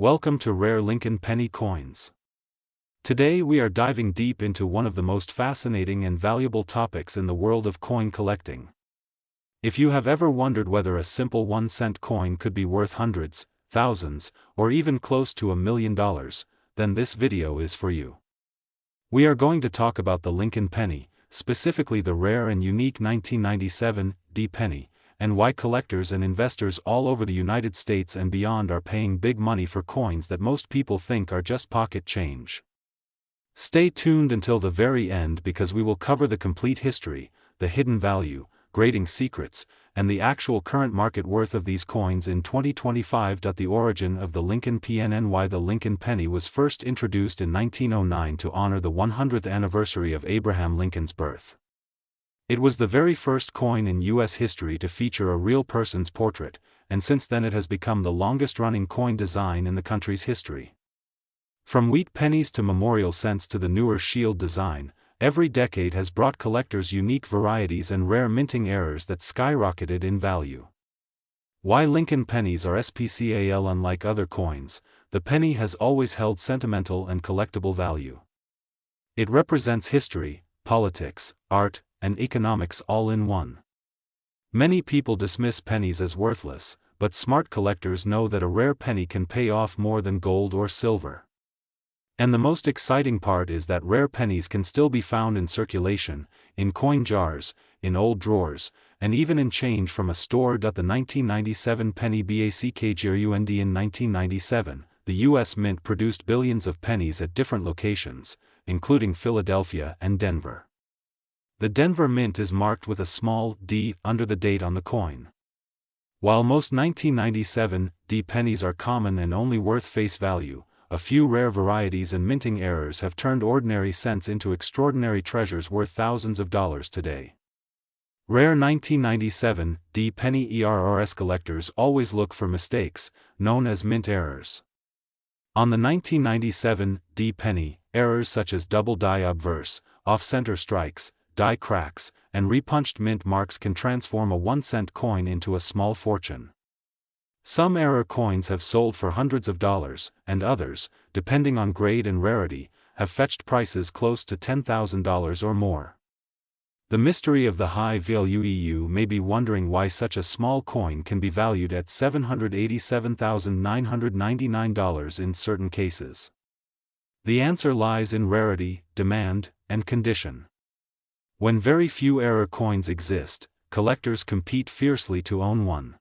Welcome to Rare Lincoln Penny Coins. Today we are diving deep into one of the most fascinating and valuable topics in the world of coin collecting. If you have ever wondered whether a simple 1-cent coin could be worth hundreds, thousands, or even close to $1 million, then this video is for you. We are going to talk about the Lincoln penny, specifically the rare and unique 1997 D penny, and why collectors and investors all over the United States and beyond are paying big money for coins that most people think are just pocket change. Stay tuned until the very end because we will cover the complete history, the hidden value, grading secrets, and the actual current market worth of these coins in 2025. The origin of the Lincoln PNN. Why the Lincoln penny was first introduced in 1909 to honor the 100th anniversary of Abraham Lincoln's birth. It was the very first coin in U.S. history to feature a real person's portrait, and since then it has become the longest-running coin design in the country's history. From wheat pennies to memorial cents to the newer shield design, every decade has brought collectors unique varieties and rare minting errors that skyrocketed in value. Why Lincoln pennies are special? Unlike other coins, the penny has always held sentimental and collectible value. It represents history, politics, art, and economics all in one. Many people dismiss pennies as worthless, but smart collectors know that a rare penny can pay off more than gold or silver. And the most exciting part is that rare pennies can still be found in circulation, in coin jars, in old drawers, and even in change from a store. The 1997 penny background. In 1997, the U.S. Mint produced billions of pennies at different locations, including Philadelphia and Denver. The Denver Mint is marked with a small d under the date on the coin. While most 1997 D pennies are common and only worth face value, a few rare varieties and minting errors have turned ordinary cents into extraordinary treasures worth thousands of dollars today. Rare 1997 D penny errors. Collectors always look for mistakes, known as mint errors. On the 1997 D penny, errors such as double die obverse, off-center strikes, die cracks, and repunched mint marks can transform a 1-cent coin into a small fortune. Some error coins have sold for hundreds of dollars, and others, depending on grade and rarity, have fetched prices close to $10,000 or more. The mystery of the high value. You may be wondering why such a small coin can be valued at $787,999 in certain cases. The answer lies in rarity, demand, and condition. When very few error coins exist, collectors compete fiercely to own one.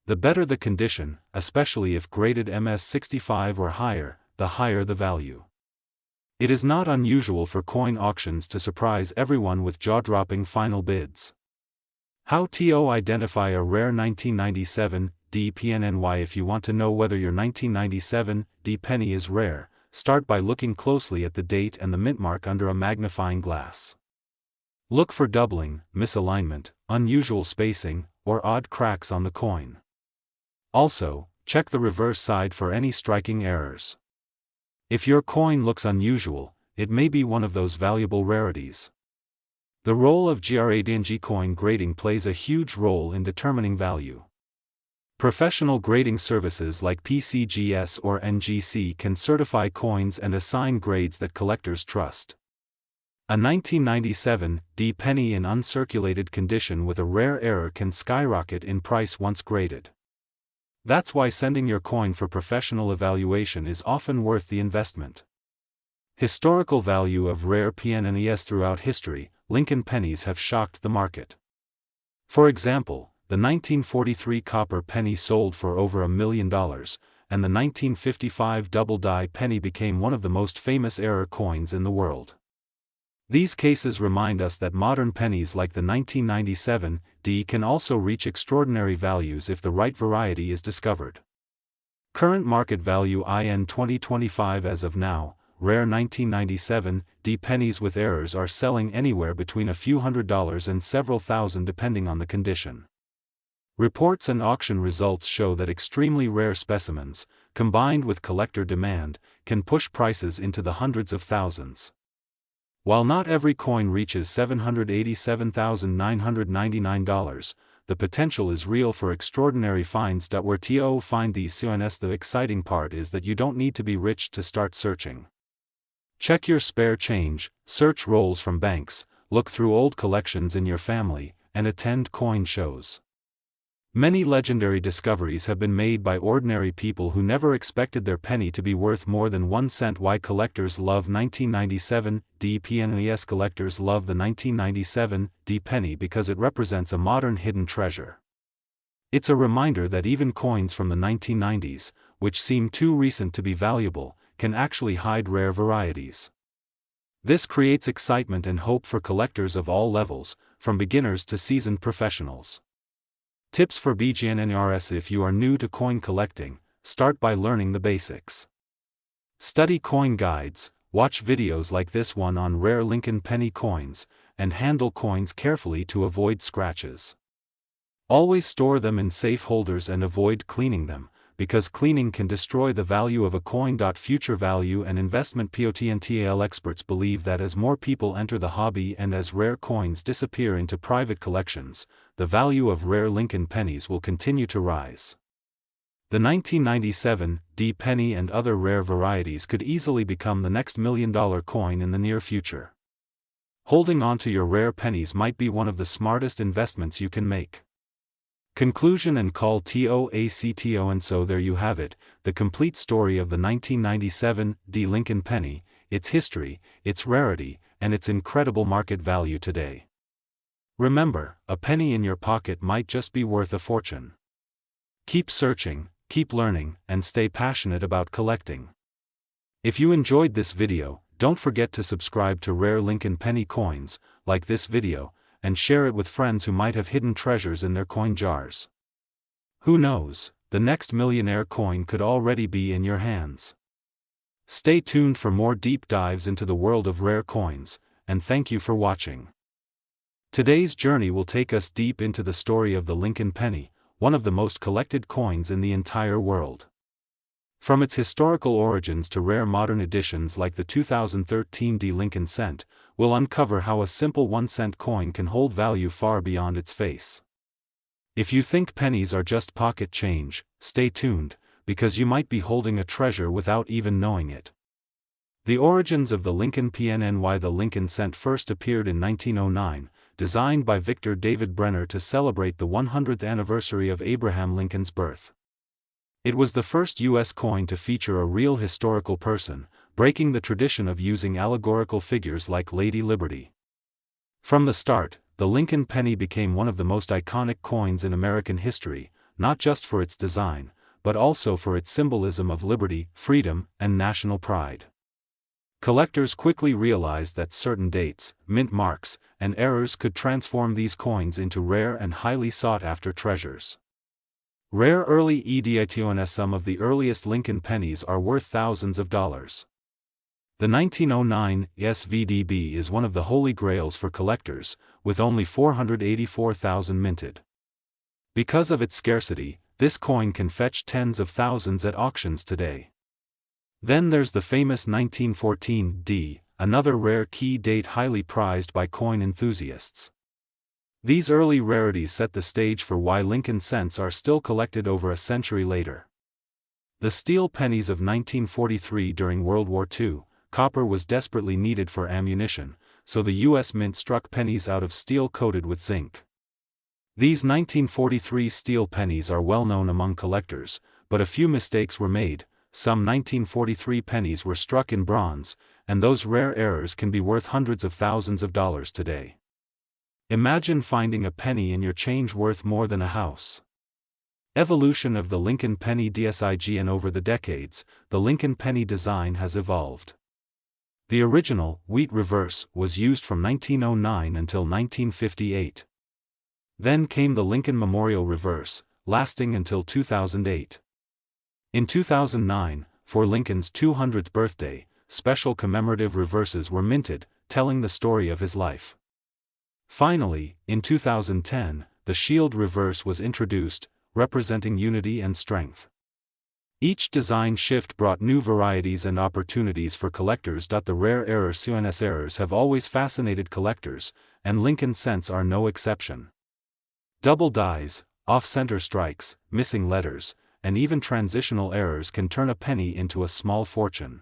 The better the condition, especially if graded MS65 or higher, the higher the value. It is not unusual for coin auctions to surprise everyone with jaw-dropping final bids. How to identify a rare 1997 D PNN? If you want to know whether your 1997 D penny is rare, start by looking closely at the date and the mint mark under a magnifying glass. Look for doubling, misalignment, unusual spacing, or odd cracks on the coin. Also, check the reverse side for any striking errors. If your coin looks unusual, it may be one of those valuable rarities. The role of grading. Coin grading plays a huge role in determining value. Professional grading services like PCGS or NGC can certify coins and assign grades that collectors trust. A 1997 D penny in uncirculated condition with a rare error can skyrocket in price once graded. That's why sending your coin for professional evaluation is often worth the investment. Historical value of rare PNNs. Throughout history, Lincoln pennies have shocked the market. For example, the 1943 copper penny sold for over $1 million, and the 1955 double die penny became one of the most famous error coins in the world. These cases remind us that modern pennies like the 1997 D can also reach extraordinary values if the right variety is discovered. Current market value in 2025. As of now, rare 1997 D pennies with errors are selling anywhere between a few $100s and several thousand depending on the condition. Reports and auction results show that extremely rare specimens, combined with collector demand, can push prices into the hundreds of thousands. While not every coin reaches $787,999, the potential is real for extraordinary finds. Where to find these coins? The exciting part is that you don't need to be rich to start searching. Check your spare change, search rolls from banks, look through old collections in your family, and attend coin shows. Many legendary discoveries have been made by ordinary people who never expected their penny to be worth more than 1 cent. Why collectors love 1997 D pennies? Collectors love the 1997 D penny because it represents a modern hidden treasure. It's a reminder that even coins from the 1990s, which seem too recent to be valuable, can actually hide rare varieties. This creates excitement and hope for collectors of all levels, from beginners to seasoned professionals. Tips for beginners: if you are new to coin collecting, start by learning the basics. Study coin guides, watch videos like this one on rare Lincoln penny coins, and handle coins carefully to avoid scratches. Always store them in safe holders and avoid cleaning them, because cleaning can destroy the value of a coin. Future value and investment potential: experts believe that as more people enter the hobby and as rare coins disappear into private collections, the value of rare Lincoln pennies will continue to rise. The 1997 D penny and other rare varieties could easily become the next $1 million coin in the near future. Holding on to your rare pennies might be one of the smartest investments you can make. Conclusion and call to acto. And so there you have it, the complete story of the 1997 D Lincoln penny, its history, its rarity, and its incredible market value today. Remember, a penny in your pocket might just be worth a fortune. Keep searching, keep learning, and stay passionate about collecting. If you enjoyed this video, don't forget to subscribe to Rare Lincoln Penny Coins, like this video, and share it with friends who might have hidden treasures in their coin jars. Who knows, the next millionaire coin could already be in your hands. Stay tuned for more deep dives into the world of rare coins, and thank you for watching. Today's journey will take us deep into the story of the Lincoln penny, one of the most collected coins in the entire world. From its historical origins to rare modern editions like the 2013 D Lincoln cent, we'll uncover how a simple 1-cent coin can hold value far beyond its face. If you think pennies are just pocket change, stay tuned, because you might be holding a treasure without even knowing it. The origins of the Lincoln PNNY. The Lincoln cent first appeared in 1909, designed by Victor David Brenner to celebrate the 100th anniversary of Abraham Lincoln's birth. It was the first U.S. coin to feature a real historical person, breaking the tradition of using allegorical figures like Lady Liberty. From the start, the Lincoln penny became one of the most iconic coins in American history, not just for its design, but also for its symbolism of liberty, freedom, and national pride. Collectors quickly realized that certain dates, mint marks, and errors could transform these coins into rare and highly sought-after treasures. Rare early editions. Some of the earliest Lincoln pennies are worth thousands of dollars. The 1909 SVDB is one of the holy grails for collectors, with only 484,000 minted. Because of its scarcity, this coin can fetch tens of thousands at auctions today. Then there's the famous 1914 D, another rare key date highly prized by coin enthusiasts. These early rarities set the stage for why Lincoln cents are still collected over a century later. The steel pennies of 1943. During World War II, copper was desperately needed for ammunition, so the U.S. Mint struck pennies out of steel coated with zinc. These 1943 steel pennies are well known among collectors, but a few mistakes were made. Some 1943 pennies were struck in bronze, and those rare errors can be worth hundreds of thousands of dollars today. Imagine finding a penny in your change worth more than a house. Evolution of the Lincoln penny DSIG. Over the decades, the Lincoln penny design has evolved. The original, wheat reverse, was used from 1909 until 1958. Then came the Lincoln Memorial reverse, lasting until 2008. In 2009, for Lincoln's 200th birthday, special commemorative reverses were minted, telling the story of his life. Finally, in 2010, the Shield reverse was introduced, representing unity and strength. Each design shift brought new varieties and opportunities for collectors. The rare errors have always fascinated collectors, and Lincoln cents are no exception. Double dies, off-center strikes, missing letters, and even transitional errors can turn a penny into a small fortune.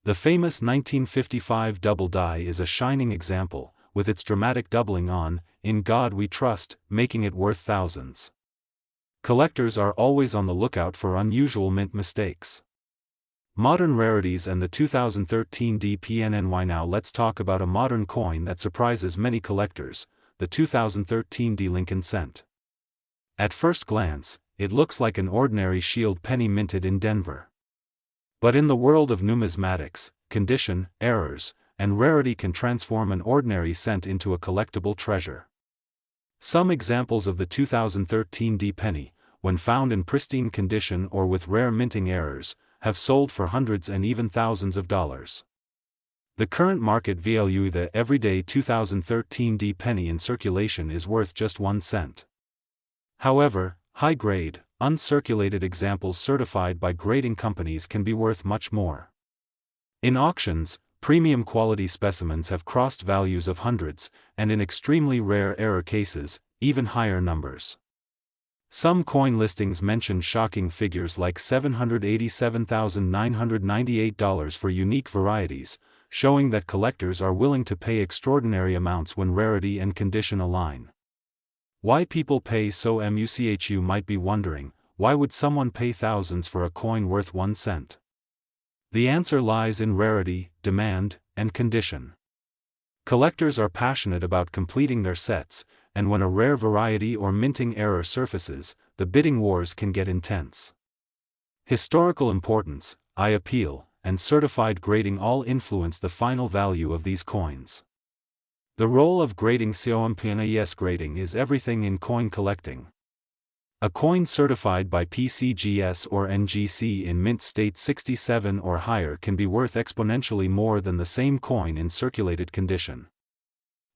The famous 1955 double die is a shining example, with its dramatic doubling on "In God We Trust," making it worth thousands. Collectors are always on the lookout for unusual mint mistakes. Modern rarities and the 2013 DPNNY. Now let's talk about a modern coin that surprises many collectors, the 2013 D Lincoln cent. At first glance, it looks like an ordinary shield penny minted in Denver. But in the world of numismatics, condition, errors, and rarity can transform an ordinary cent into a collectible treasure. Some examples of the 2013 D penny, when found in pristine condition or with rare minting errors, have sold for hundreds and even thousands of dollars. The current market value of the everyday 2013 D penny in circulation is worth just 1 cent. However, high-grade, uncirculated examples certified by grading companies can be worth much more. In auctions, premium quality specimens have crossed values of hundreds, and in extremely rare error cases, even higher numbers. Some coin listings mention shocking figures like $787,998 for unique varieties, showing that collectors are willing to pay extraordinary amounts when rarity and condition align. Why people pay so much? You might be wondering, why would someone pay thousands for a coin worth 1 cent? The answer lies in rarity, demand, and condition. Collectors are passionate about completing their sets, and when a rare variety or minting error surfaces, the bidding wars can get intense. Historical importance, eye appeal, and certified grading all influence the final value of these coins. The role of grading. COMPNAS grading is everything in coin collecting. A coin certified by PCGS or NGC in mint state 67 or higher can be worth exponentially more than the same coin in circulated condition.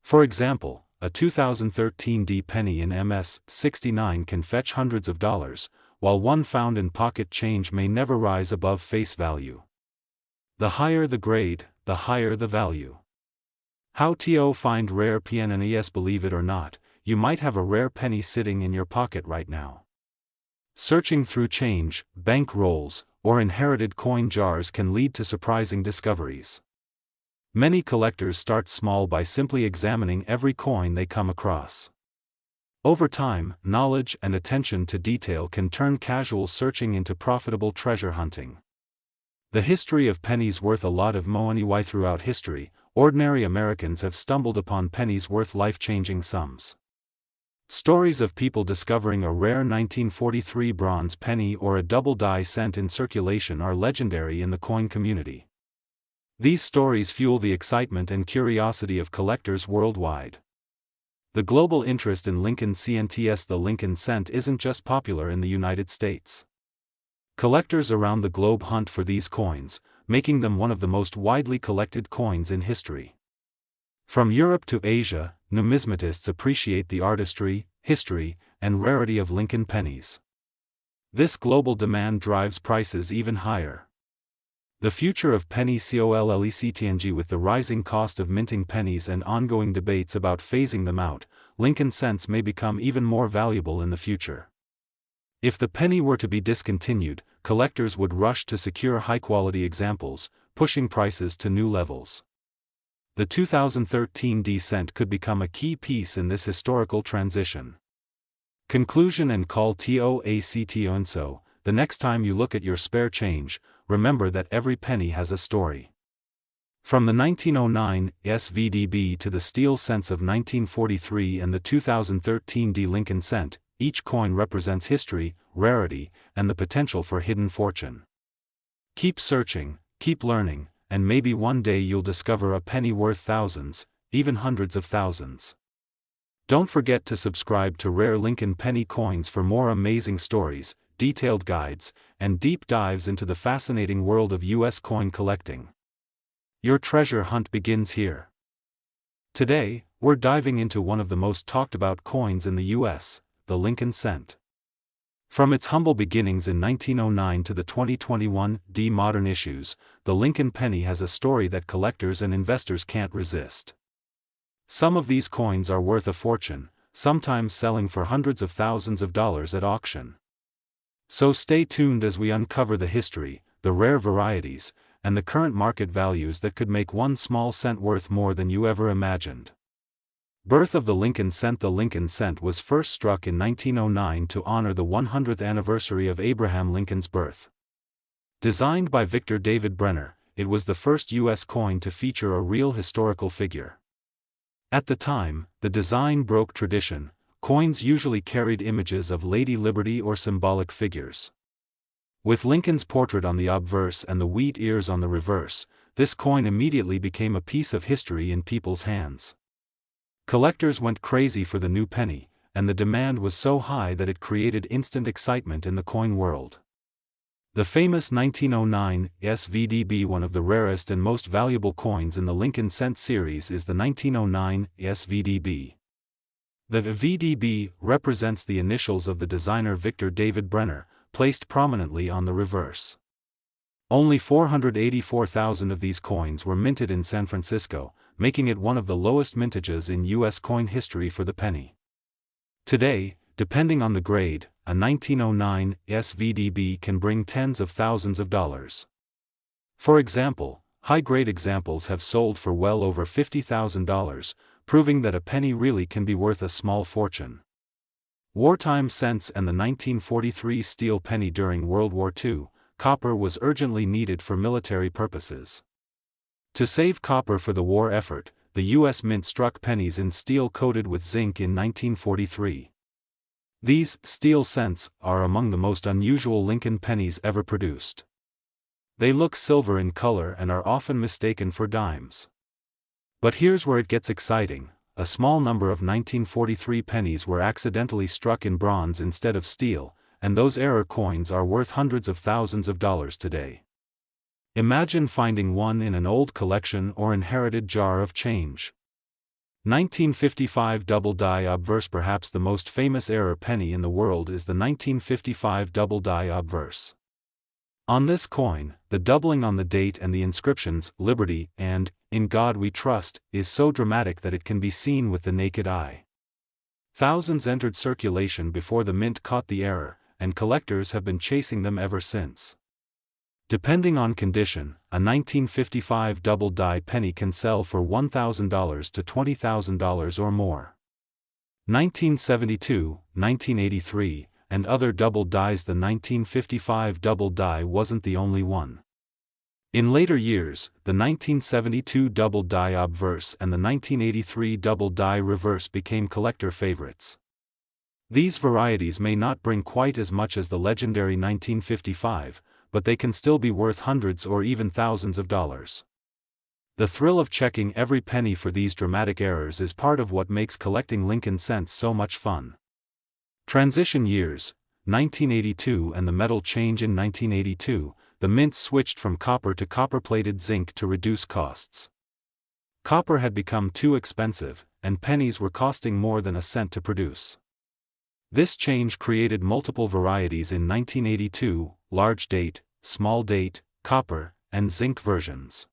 For example, a 2013 D penny in MS 69 can fetch hundreds of dollars, while one found in pocket change may never rise above face value. The higher the grade, the higher the value. How to find rare pennies? Believe it or not, you might have a rare penny sitting in your pocket right now. Searching through change, bank rolls, or inherited coin jars can lead to surprising discoveries. Many collectors start small by simply examining every coin they come across. Over time, knowledge and attention to detail can turn casual searching into profitable treasure hunting. The history of pennies worth a lot of money. Why throughout history, ordinary Americans have stumbled upon pennies worth life-changing sums. Stories of people discovering a rare 1943 bronze penny or a double die cent in circulation are legendary in the coin community. These stories fuel the excitement and curiosity of collectors worldwide. The global interest in Lincoln cents. The Lincoln cent isn't just popular in the United States. Collectors around the globe hunt for these coins, making them one of the most widely collected coins in history. From Europe to Asia, numismatists appreciate the artistry, history, and rarity of Lincoln pennies. This global demand drives prices even higher. The future of penny collecting. With the rising cost of minting pennies and ongoing debates about phasing them out, Lincoln cents may become even more valuable in the future. If the penny were to be discontinued, collectors would rush to secure high-quality examples, pushing prices to new levels. The 2013 D cent could become a key piece in this historical transition. Conclusion and call to action. So, the next time you look at your spare change, remember that every penny has a story. From the 1909 SVDB to the steel cents of 1943 and the 2013 D Lincoln cent, each coin represents history, rarity, and the potential for hidden fortune. Keep searching, keep learning, and maybe one day you'll discover a penny worth thousands, even hundreds of thousands. Don't forget to subscribe to Rare Lincoln Penny Coins for more amazing stories, detailed guides, and deep dives into the fascinating world of U.S. coin collecting. Your treasure hunt begins here. Today, we're diving into one of the most talked about coins in the U.S., the Lincoln cent. From its humble beginnings in 1909 to the 2021 modern issues, the Lincoln penny has a story that collectors and investors can't resist. Some of these coins are worth a fortune, sometimes selling for hundreds of thousands of dollars at auction. So stay tuned as we uncover the history, the rare varieties, and the current market values that could make one small cent worth more than you ever imagined. Birth of the Lincoln cent. The Lincoln cent was first struck in 1909 to honor the 100th anniversary of Abraham Lincoln's birth. Designed by Victor David Brenner, it was the first U.S. coin to feature a real historical figure. At the time, the design broke tradition. Coins usually carried images of Lady Liberty or symbolic figures. With Lincoln's portrait on the obverse and the wheat ears on the reverse, this coin immediately became a piece of history in people's hands. Collectors went crazy for the new penny, and the demand was so high that it created instant excitement in the coin world. The famous 1909 SVDB, one of the rarest and most valuable coins in the Lincoln cent series, is the 1909 SVDB. The VDB represents the initials of the designer Victor David Brenner, placed prominently on the reverse. Only 484,000 of these coins were minted in San Francisco, making it one of the lowest mintages in U.S. coin history for the penny. Today, depending on the grade, a 1909 SVDB can bring tens of thousands of dollars. For example, high-grade examples have sold for well over $50,000, proving that a penny really can be worth a small fortune. Wartime cents and the 1943 steel penny. During World War II, copper was urgently needed for military purposes. To save copper for the war effort, the U.S. Mint struck pennies in steel coated with zinc in 1943. These steel cents are among the most unusual Lincoln pennies ever produced. They look silver in color and are often mistaken for dimes. But here's where it gets exciting. A small number of 1943 pennies were accidentally struck in bronze instead of steel, and those error coins are worth hundreds of thousands of dollars today. Imagine finding one in an old collection or inherited jar of change. 1955 double die obverse. Perhaps the most famous error penny in the world is the 1955 double die obverse. On this coin, the doubling on the date and the inscriptions, Liberty and In God We Trust, is so dramatic that it can be seen with the naked eye. Thousands entered circulation before the mint caught the error, and collectors have been chasing them ever since. Depending on condition, a 1955 double die penny can sell for $1,000 to $20,000 or more. 1972, 1983, and other double dies. The 1955 double die wasn't the only one. In later years, the 1972 double die obverse and the 1983 double die reverse became collector favorites. These varieties may not bring quite as much as the legendary 1955, but they can still be worth hundreds or even thousands of dollars. The thrill of checking every penny for these dramatic errors is part of what makes collecting Lincoln cents so much fun. Transition years, 1982 and the metal change. In 1982, the mint switched from copper to copper-plated zinc to reduce costs. Copper had become too expensive, and pennies were costing more than a cent to produce. This change created multiple varieties in 1982, large date, small date, copper, and zinc versions.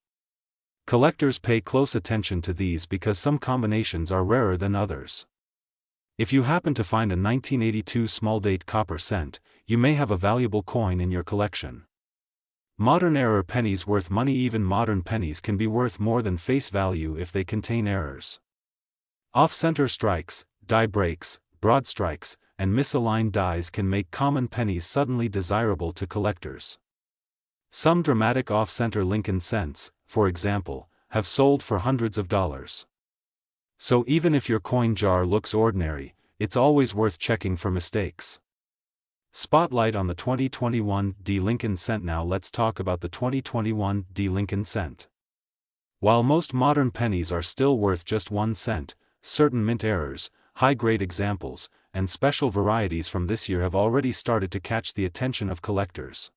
Collectors pay close attention to these because some combinations are rarer than others. If you happen to find a 1982 small date copper cent, you may have a valuable coin in your collection. Modern error pennies worth money. Even modern pennies can be worth more than face value if they contain errors. Off-center strikes, die breaks, broad strikes, and misaligned dies can make common pennies suddenly desirable to collectors. Some dramatic off-center Lincoln cents, for example, have sold for hundreds of dollars. So even if your coin jar looks ordinary, it's always worth checking for mistakes. Spotlight on the 2021 D Lincoln cent. Now let's talk about the 2021 D Lincoln cent. While most modern pennies are still worth just 1 cent, certain mint errors, high-grade examples, and special varieties from this year have already started to catch the attention of collectors.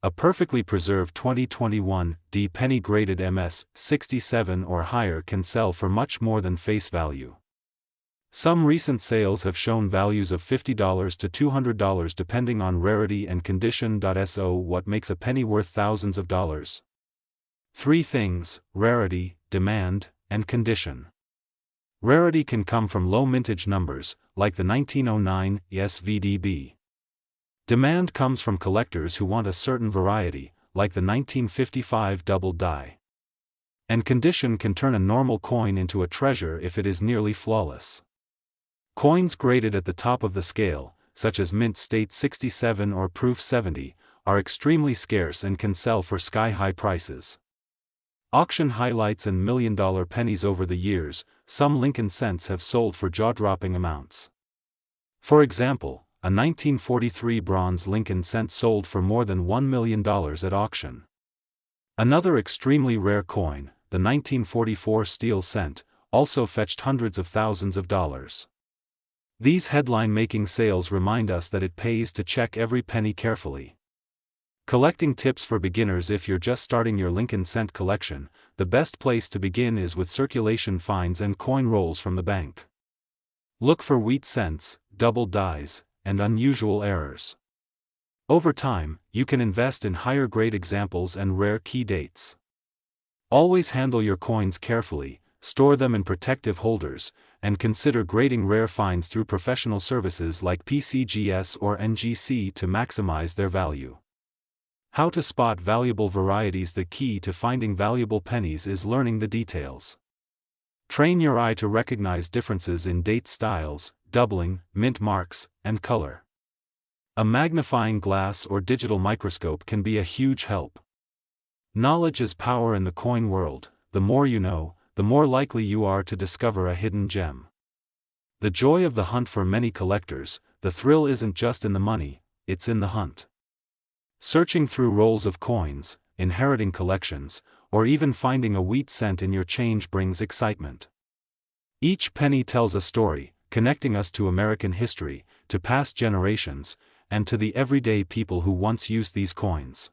A perfectly preserved 2021 D penny graded MS 67 or higher can sell for much more than face value. Some recent sales have shown values of $50 to $200 depending on rarity and condition. So what makes a penny worth thousands of dollars? 3 things: rarity, demand, and condition. Rarity can come from low mintage numbers, like the 1909 SVDB. Demand comes from collectors who want a certain variety, like the 1955 double die. And condition can turn a normal coin into a treasure if it is nearly flawless. Coins graded at the top of the scale, such as Mint State 67 or Proof 70, are extremely scarce and can sell for sky-high prices. Auction highlights and million-dollar pennies. Over the years, some Lincoln cents have sold for jaw-dropping amounts. For example, a 1943 bronze Lincoln cent sold for more than $1 million at auction. Another extremely rare coin, the 1944 steel cent, also fetched hundreds of thousands of dollars. These headline-making sales remind us that it pays to check every penny carefully. Collecting tips for beginners. If you're just starting your Lincoln cent collection, the best place to begin is with circulation finds and coin rolls from the bank. Look for wheat cents, double dies, and unusual errors. Over time, you can invest in higher-grade examples and rare key dates. Always handle your coins carefully, store them in protective holders, and consider grading rare finds through professional services like PCGS or NGC to maximize their value. How to spot valuable varieties. The key to finding valuable pennies is learning the details. Train your eye to recognize differences in date styles, doubling, mint marks, and color. A magnifying glass or digital microscope can be a huge help. Knowledge is power in the coin world. The more you know, the more likely you are to discover a hidden gem. The joy of the hunt. For many collectors, the thrill isn't just in the money, it's in the hunt. Searching through rolls of coins, inheriting collections, or even finding a wheat cent in your change brings excitement. Each penny tells a story, connecting us to American history, to past generations, and to the everyday people who once used these coins.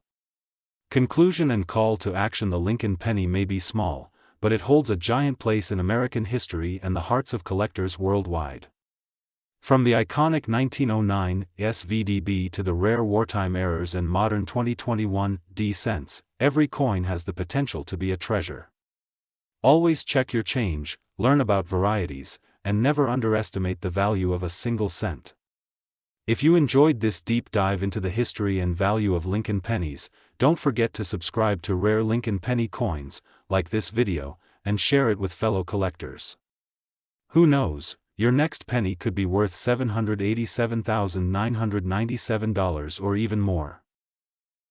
Conclusion and call to action. The Lincoln penny may be small, but it holds a giant place in American history and the hearts of collectors worldwide. From the iconic 1909 SVDB to the rare wartime errors and modern 2021 D cents, every coin has the potential to be a treasure. Always check your change, learn about varieties, and never underestimate the value of a single cent. If you enjoyed this deep dive into the history and value of Lincoln pennies, don't forget to subscribe to Rare Lincoln Penny Coins, like this video, and share it with fellow collectors. Who knows? Your next penny could be worth $787,997 or even more.